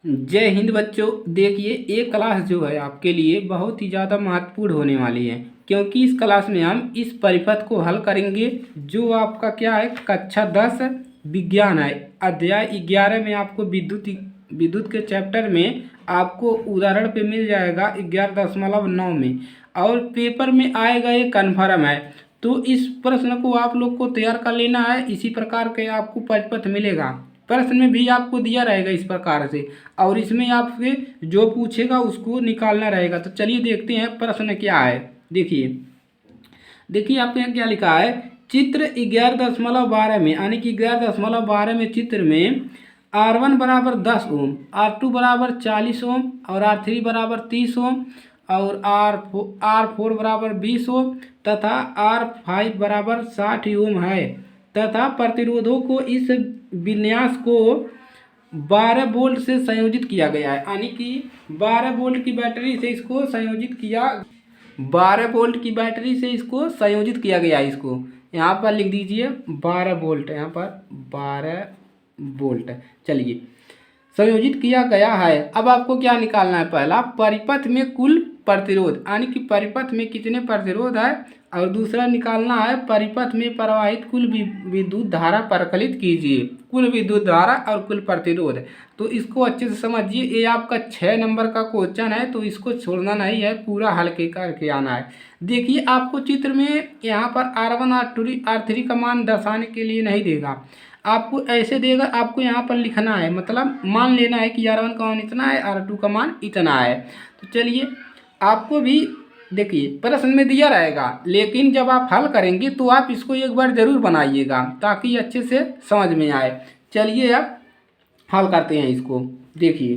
जय हिंद बच्चों। देखिए, एक क्लास जो है आपके लिए बहुत ही ज़्यादा महत्वपूर्ण होने वाली है, क्योंकि इस क्लास में हम इस परिपथ को हल करेंगे जो आपका क्या है, कक्षा 10 विज्ञान है। अध्याय 11 में आपको विद्युत विद्युत के चैप्टर में आपको उदाहरण पे मिल जाएगा 11.9 में, और पेपर में आएगा, ये कन्फर्म है। तो इस प्रश्न को आप लोग को तैयार कर लेना है। इसी प्रकार के आपको परिपथ मिलेगा, प्रश्न में भी आपको दिया रहेगा इस प्रकार से, और इसमें आपसे जो पूछेगा उसको निकालना रहेगा। तो चलिए देखते हैं प्रश्न क्या है। देखिए देखिए आपके यहाँ क्या लिखा है, चित्र 11.12 में, यानी कि 11.12 में चित्र में R1 बराबर 10 ओम, R2 बराबर 40 ओम, और R3 बराबर 30 ओम, और R4 बराबर 20 ओम तथा R5 बराबर 60 ओम है, तथा प्रतिरोधों को इस विन्यास को 12 वोल्ट से संयोजित किया गया है। यानी कि 12 वोल्ट की बैटरी से इसको संयोजित किया 12 वोल्ट की बैटरी से इसको संयोजित किया गया है। इसको यहाँ पर लिख दीजिए 12 वोल्ट, यहाँ पर 12 वोल्ट। चलिए, संयोजित किया गया है। अब आपको क्या निकालना है, पहला परिपथ में कुल प्रतिरोध, यानी कि परिपथ में कितने प्रतिरोध है, और दूसरा निकालना है परिपथ में प्रवाहित कुल विद्युत धारा परिकलित कीजिए, कुल विद्युत धारा और कुल प्रतिरोध। तो इसको अच्छे से समझिए, ये आपका 6 नंबर का क्वेश्चन है, तो इसको छोड़ना नहीं है, पूरा हल के करके आना है। देखिए, आपको चित्र में यहाँ पर R1 R3 का मान दर्शाने के लिए नहीं देगा, आपको ऐसे देगा, आपको यहाँ पर लिखना है, मतलब मान लेना है कि R1 का मान इतना है, R2 का मान इतना है। तो चलिए, आपको भी देखिए प्रश्न में दिया रहेगा, लेकिन जब आप हल करेंगे तो आप इसको एक बार ज़रूर बनाइएगा ताकि अच्छे से समझ में आए। चलिए अब हल करते हैं इसको। देखिए,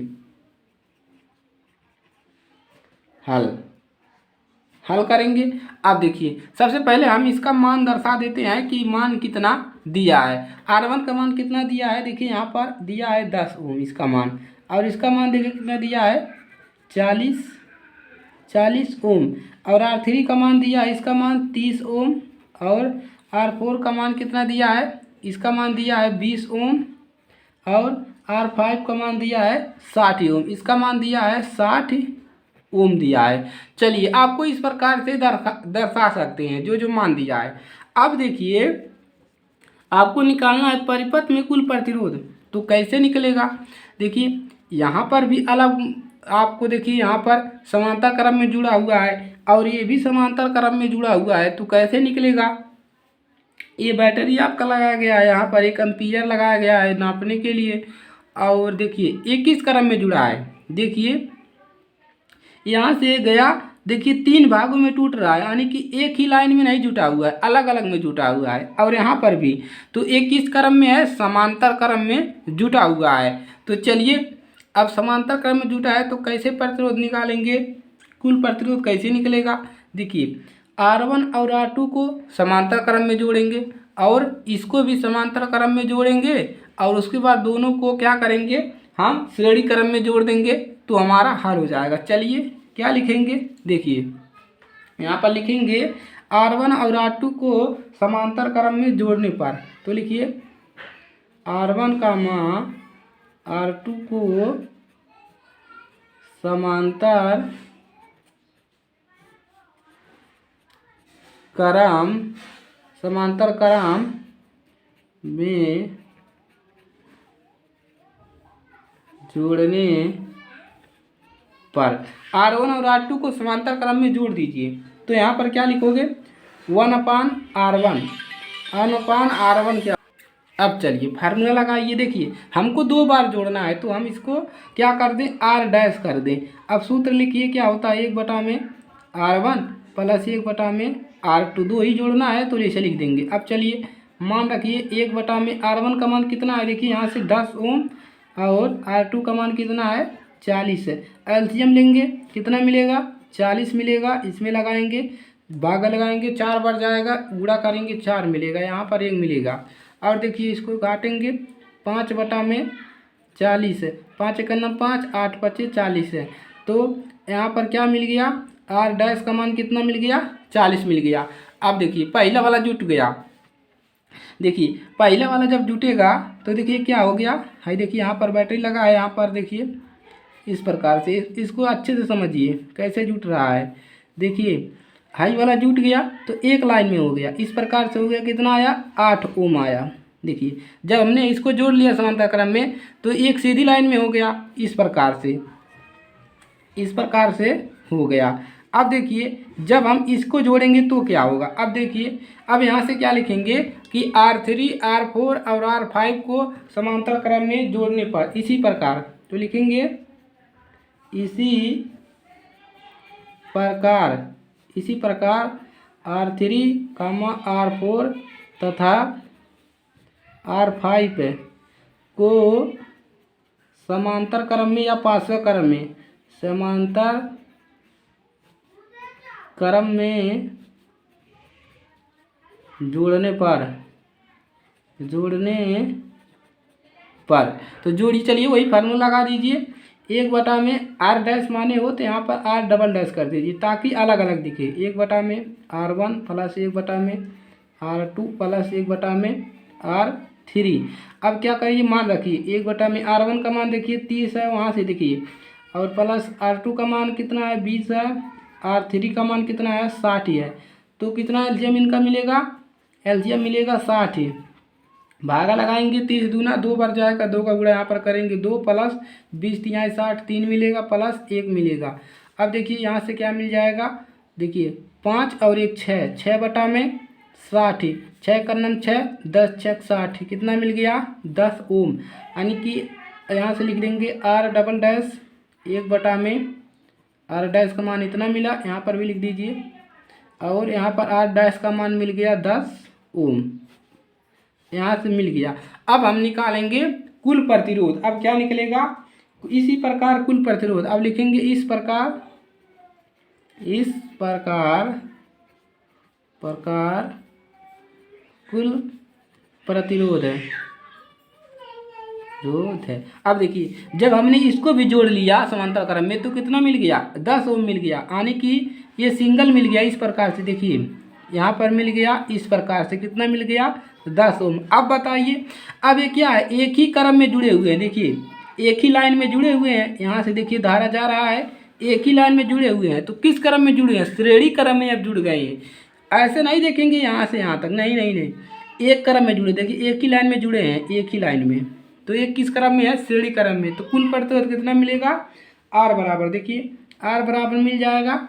हल हल करेंगे। अब देखिए, सबसे पहले हम इसका मान दर्शा देते हैं कि मान कितना दिया है। R1 का मान कितना दिया है, देखिए यहाँ पर दिया है 10 ओम इसका मान, और इसका मान देखिए कितना दिया है, 40 ओम, और R3 का मान दिया है, इसका मान 30 ओम, और R4 का मान कितना दिया है, इसका मान दिया है 20 ओम, और R5 का मान दिया है 60 ओम, इसका मान दिया है 60 ओम दिया है। चलिए, आपको इस प्रकार से दर्शा सकते हैं जो जो मान दिया है। अब देखिए, आपको निकालना है परिपथ में कुल प्रतिरोध, तो कैसे निकलेगा। देखिए, यहाँ पर भी अलग, आपको देखिए यहाँ पर समांतर क्रम में जुड़ा हुआ है, और ये भी समांतर क्रम में जुड़ा हुआ है, तो कैसे निकलेगा। ये बैटरी आपका लगाया गया है, यहाँ पर 1 एम्पीयर लगाया गया है नापने के लिए, और देखिए ये किस क्रम में जुड़ा है। देखिए, यहाँ से गया, देखिए 3 भागों में टूट रहा है, यानी कि एक ही लाइन में नहीं जुटा हुआ है, अलग अलग में जुटा हुआ है। और यहाँ पर भी तो एक किस क्रम में है, समांतर क्रम में जुटा हुआ है। तो चलिए, अब समांतर क्रम में जुटा है तो कैसे प्रतिरोध निकालेंगे, कुल प्रतिरोध कैसे निकलेगा। देखिए, R1 और R2 को समांतर क्रम में जोड़ेंगे, और इसको भी समांतर क्रम में जोड़ेंगे, और उसके बाद दोनों को क्या करेंगे, हम श्रेणी क्रम में जोड़ देंगे, तो हमारा हल हो जाएगा। चलिए, क्या लिखेंगे, देखिए यहाँ पर लिखेंगे R1 और R2 को समांतर क्रम में जोड़ने पर, तो लिखिए R1 का मान R2 को समांतर क्रम में जोड़ने पर, R1 और R2 को समांतर क्रम में जोड़ दीजिए। तो यहाँ पर क्या लिखोगे, 1/R1, 1/R1 क्या। अब चलिए फार्मूला लगाइए। देखिए, हमको 2 बार जोड़ना है, तो हम इसको क्या कर दें, R डैश कर दें। अब सूत्र लिखिए, क्या होता है, 1 बटा में R1 प्लस 1 बटा में R2, 2 ही जोड़ना है तो ऐसे लिख देंगे। अब चलिए, मान रखिए 1 बटा में R1 का मान कितना है, देखिए यहाँ से 10 ओम, और R2 का मान कितना है, 40 है। एलसीएम लेंगे, कितना मिलेगा, 40 मिलेगा। इसमें लगाएंगे, भागा लगाएंगे, 4 बढ़ जाएगा, गुणा करेंगे 4 मिलेगा, यहाँ पर 1 मिलेगा। और देखिए इसको काटेंगे, 5/40 है, 5 1 5, 8 5 40 है। तो यहाँ पर क्या मिल गया, R डैश का मान कितना मिल गया, 40 मिल गया। अब देखिए पहला वाला जुट गया। देखिए, पहला वाला जब जुटेगा तो देखिए क्या हो गया है, देखिए यहाँ पर बैटरी लगा है, यहाँ पर देखिए इस प्रकार से इसको अच्छे से समझिए कैसे जुट रहा है। देखिए हाई वाला जुट गया तो एक लाइन में हो गया, इस प्रकार से हो गया, कितना आया 8 ओम आया। देखिए जब हमने इसको जोड़ लिया समांतर क्रम में तो एक सीधी लाइन में हो गया, इस प्रकार से हो गया। अब देखिए जब हम इसको जोड़ेंगे तो क्या होगा, अब देखिए अब यहाँ से क्या लिखेंगे कि R3 R4 और R5 को समांतर क्रम में जोड़ने पर इसी प्रकार तो लिखेंगे इसी प्रकार R3, R4 तथा R5 को समांतर क्रम में या पार्श्व क्रम में समांतर क्रम में जोड़ने पर तो जोड़ी, चलिए वही फार्मूला लगा दीजिए। 1/में R डैश माने हो तो यहाँ पर R डबल डैश कर दीजिए ताकि अलग अलग दिखे। 1/में R1 प्लस 1/में R2 प्लस 1/में R3। अब क्या करिए, मान रखिए 1/में R1 का मान देखिए 30 है, वहाँ से देखिए, और प्लस R2 का मान कितना है 20 है, R3 का मान कितना है 60 है। तो कितना एलसीएम इनका मिलेगा, एलसीएम मिलेगा 60। भागा लगाएंगे 30 दूना 2 बार जाएगा, 2 का गुणा यहाँ पर करेंगे 2 प्लस 20 तिहाई 60, 3 मिलेगा प्लस 1 मिलेगा। अब देखिए यहाँ से क्या मिल जाएगा, देखिए 5 और 1 6, 6/में 60, 6 का नम 6, 10 6 60, कितना मिल गया 10 ओम। यानी कि यहाँ से लिख देंगे R डबल डैश 1/में R डैश का मान इतना मिला, यहाँ पर भी लिख दीजिए, और यहाँ पर R डैश का मान मिल गया 10 ओम, यहाँ से मिल गया। अब हम निकालेंगे कुल प्रतिरोध। अब क्या निकलेगा, इसी प्रकार कुल प्रतिरोध। अब लिखेंगे इस प्रकार कुल प्रतिरोध है। अब देखिए जब हमने इसको भी जोड़ लिया समांतर क्रम में तो कितना मिल गया 10 ओम मिल गया, यानी कि ये सिंगल मिल गया। इस प्रकार से देखिए यहाँ पर मिल गया, इस प्रकार से कितना मिल गया 10 ओम। अब बताइए, अब ये क्या है, एक ही क्रम में जुड़े हुए हैं, देखिए एक ही लाइन में जुड़े हुए हैं। यहाँ से देखिए धारा जा रहा है, एक ही लाइन में जुड़े हुए हैं, तो किस क्रम में जुड़े हैं, श्रेणी क्रम में अब जुड़ गए हैं। ऐसे नहीं देखेंगे यहाँ से यहाँ तक, नहीं नहीं नहीं, एक क्रम में जुड़े, देखिए एक ही लाइन में जुड़े हैं, एक ही लाइन में, तो ये किस क्रम में है, श्रेणी क्रम में। तो कुल प्रतिरोध कितना मिलेगा, R बराबर, देखिए R बराबर मिल जाएगा,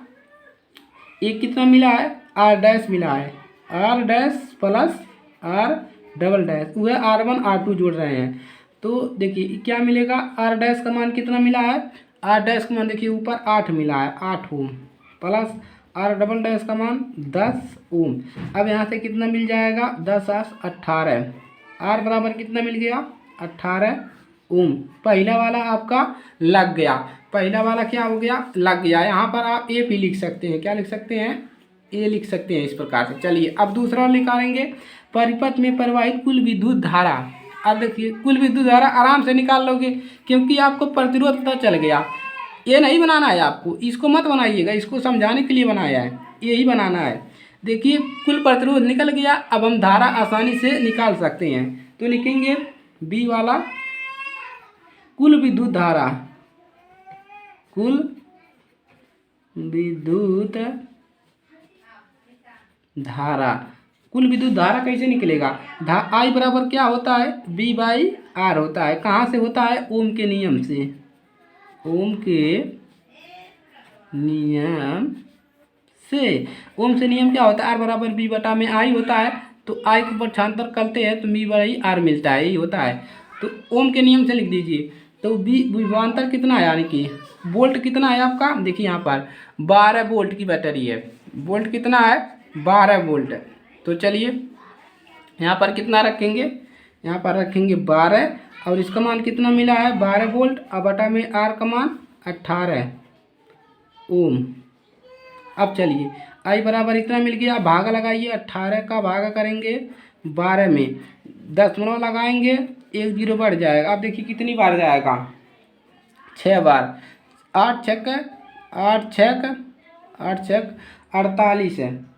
एक कितना मिला है R डैश मिला है, R dash plus R double dash, वह R1 R2 जोड़ रहे हैं। तो देखिए क्या मिलेगा, R डैश का मान कितना मिला है, R डैश का मान देखिए ऊपर 8 मिला है 8 ओम, प्लस R डबल डैश का मान 10 ओम। अब यहाँ से कितना मिल जाएगा 10 18, R बराबर कितना मिल गया 18 ओम। पहला वाला आपका लग गया, पहला वाला क्या हो गया, लग गया। यहाँ पर आप ए भी लिख सकते हैं, क्या लिख सकते हैं, ए लिख सकते हैं इस प्रकार से। चलिए अब दूसरा निकालेंगे, परिपथ में प्रवाहित कुल विद्युत धारा। अब देखिए कुल विद्युत धारा आराम से निकाल लोगे क्योंकि आपको प्रतिरोध पता चल गया। ये नहीं बनाना है आपको, इसको मत बनाइएगा, इसको समझाने के लिए बनाया है, यही बनाना है। देखिए कुल प्रतिरोध निकल गया, अब हम धारा आसानी से निकाल सकते हैं। तो लिखेंगे बी वाला, कुल विद्युत धारा, कुल विद्युत धारा, कुल विद्युत धारा कैसे निकलेगा, आई बराबर क्या होता है V/R होता है। कहाँ से होता है, ओम के नियम से, ओम के नियम से। ओम से नियम क्या होता है, R बराबर V/I होता है। तो I को पक्षांतर करते हैं तो V/R मिलता है, यही होता है। तो ओम के नियम से लिख दीजिए। तो विभवांतर कितना है, यानी कि वोल्ट कितना है आपका, देखिए यहाँ पर 12 वोल्ट की बैटरी है, वोल्ट कितना है 12 वोल्ट। तो चलिए यहाँ पर कितना रखेंगे, यहाँ पर रखेंगे 12, और इसका मान कितना मिला है 12 वोल्ट, अब बटा में R का मान 18 ओम। अब चलिए आई बराबर इतना मिल गया, भागा लगाइए, 18 का भागा करेंगे 12 में, दशमलव लगाएंगे, 1 0 बढ़ जाएगा। अब देखिए कितनी बार जाएगा, 6 बार, 8 छक 48 है,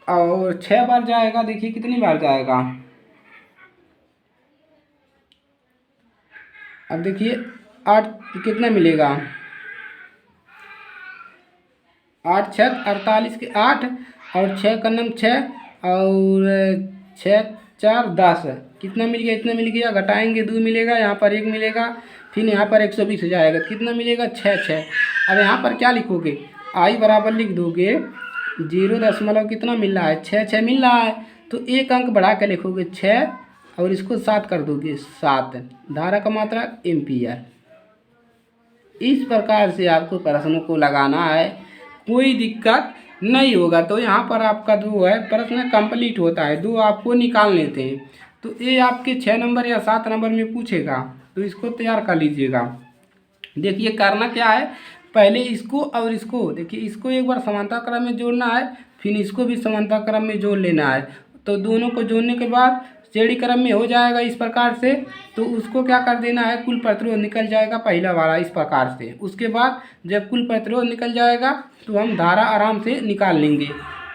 और 6 बार जाएगा, देखिए कितनी बार जाएगा। अब देखिए 8 कितना मिलेगा, 8 छः 48 के 8 और 6 का नम 6 और 6 4 10 कितना मिल गया, इतना मिल गया। घटाएंगे 2 मिलेगा, यहाँ पर 1 मिलेगा, फिर यहाँ पर 120 हो जाएगा, कितना मिलेगा 6 6। अब यहाँ पर क्या लिखोगे, आई बराबर लिख दोगे 0 कितना मिल रहा है 6 6 मिल रहा है, तो एक अंक बढ़ा के लिखोगे 6 और इसको 7 कर दोगे 7। धारा का मात्रा एम्पियर। इस प्रकार से आपको प्रश्नों को लगाना है, कोई दिक्कत नहीं होगा। तो यहाँ पर आपका जो है प्रश्न कंप्लीट होता है, 2 आपको निकाल लेते हैं। तो ये आपके 6 नंबर या 7 नंबर में पूछेगा, तो इसको तैयार कर लीजिएगा। देखिए करना क्या है, पहले इसको और इसको, देखिए इसको एक बार समांतर क्रम में जोड़ना है, फिर इसको भी समांतर क्रम में जोड़ लेना है। तो दोनों को जोड़ने के बाद श्रेणी क्रम में हो जाएगा इस प्रकार से। तो उसको क्या कर देना है, कुल प्रतिरोध निकल जाएगा पहला वाला इस प्रकार से। उसके बाद जब कुल प्रतिरोध निकल जाएगा तो हम धारा आराम से निकाल लेंगे।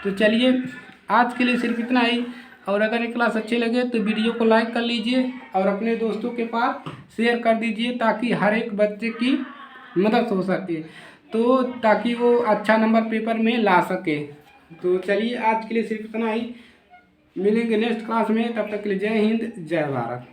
तो चलिए आज के लिए सिर्फ इतना ही, और अगर ये क्लास अच्छे लगे तो वीडियो को लाइक कर लीजिए और अपने दोस्तों के पास शेयर कर दीजिए, ताकि हर एक बच्चे की मदद हो सके, तो ताकि वो अच्छा नंबर पेपर में ला सके। तो चलिए आज के लिए सिर्फ इतना ही, मिलेंगे नेक्स्ट क्लास में, तब तक के लिए जय हिंद जय भारत।